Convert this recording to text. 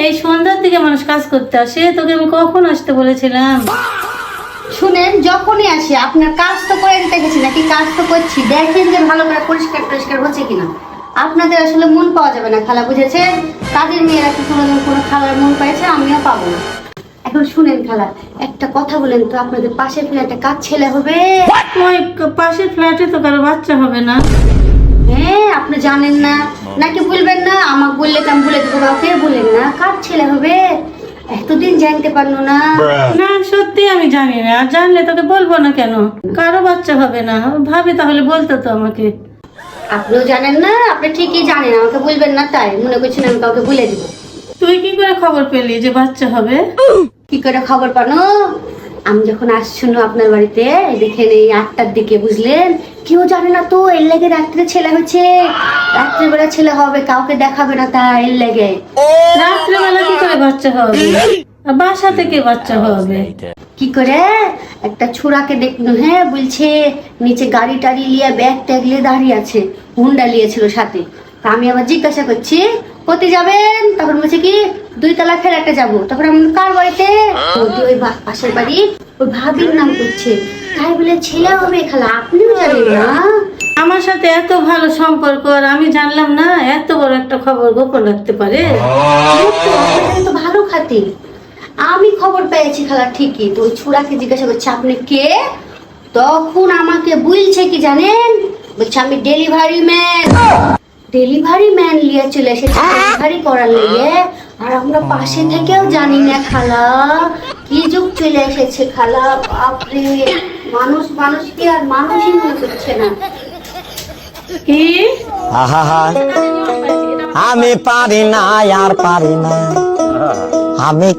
এই সন্ধ্যার দিকে মানুষ কাজ করতে আসে, তোকে আমি কখন আসতে বলেছিলাম? শুনেন, যখনই আসি আপনার কাজ তো করে দিতে গেছি নাকি, কাজ তো করছি, দেখেন যে ভালো করে পরিষ্কার টরিষ্কার হচ্ছে কিনা। আপনাদের আসলে মন পাওয়া যাবে না খালা, বুঝেছেন? কাজের মেয়েরা কি কোনোদিন কোনো খালার মন পাইছে? আমিও পাবো না। এখন শুনেন খালা, একটা কথা বলেন তো, আপনাদের পাশের ফ্ল্যাটে কাজ ছেলে হবে? ওই পাশের ফ্ল্যাটে তো কারো বাচ্চা হবে না। হ্যাঁ, আপনি জানেন না নাকি বলবেন না? আমাকে বললে তো আমি বলে দেবো, কাউকে বলেন না। কাজ ছেলে হবে, এতদিন জানতে পারলো না? না সত্যি আমি জানি না, আর জানলে তোকে বলবো না কেন? কারো বাচ্চা হবে না ভাবি, তাহলে বলতো তো আমাকে। আপনিও জানেন না? আপনি ঠিকই জানেন, আমাকে বলবেন না তাই মনে করছেন আমি কাউকে বলে দিব। তুই কি করে খবর পেলি যে বাচ্চা হবে? কি করে খবর পানো? আমি যখন আসছি না আপনার বাড়িতে, দেখেন এই 8টার দিকে, বুঝলেন? কেউ জানে না তো, এর লেগে রাত্রে ছেলে হচ্ছে। রাত্রেবেলা ছেলে হবে, কাউকে দেখাবে না, তাই এর লেগে। রাত্রেবেলা কি করে বাচ্চা হবে? আর বাসা থেকে বাচ্চা হবে কি করে? একটা ছোড়াকে দেখলো, হ্যাঁ, বলছে নিচে গাড়ি টাড়ি লিয়ে ব্যাগ ট্যাগ নিয়ে দাঁড়িয়ে আছে, হুন্ডা লিয়েছিল সাথে। তা আমি আবার জিজ্ঞাসা করছি কোথায় যাবেন, তখন বলছে কি 2 তলা ফেরাতে যাবো। তখন আমি কার বাড়িতে? বলতে ওই পাশের বাড়ি, ওই ভাবির নাম করছে। তাই বলে ছেলে হবে খালা, আপনিও জানেন না? আমার সাথে এত ভালো সম্পর্ক, আর আমি জানলাম না? এত বড় একটা খবর গোপন রাখতে পারে? আপনাদের তো ভালো খাতির, আমি খবর পেয়েছি খালা ঠিকই। তো ওই ছোড়াকে জিজ্ঞাসা করছে আপনি কে? তখন আমাকে বলছে কি জানেন? বলছে আমি ডেলিভারি ম্যান। ডেলিভারি ম্যান নিয়ে চলে এসেছে ডেলিভারি করার লেগে। আর আমরা পাশে থেকেও জানি না খালা, কি যুগ চলে এসেছে খালা, বাপরে! মানুষ মানুষকে আর মানুষই মনে করছে না। কি? আহা, আমি পারি না, আর পারি না আমি।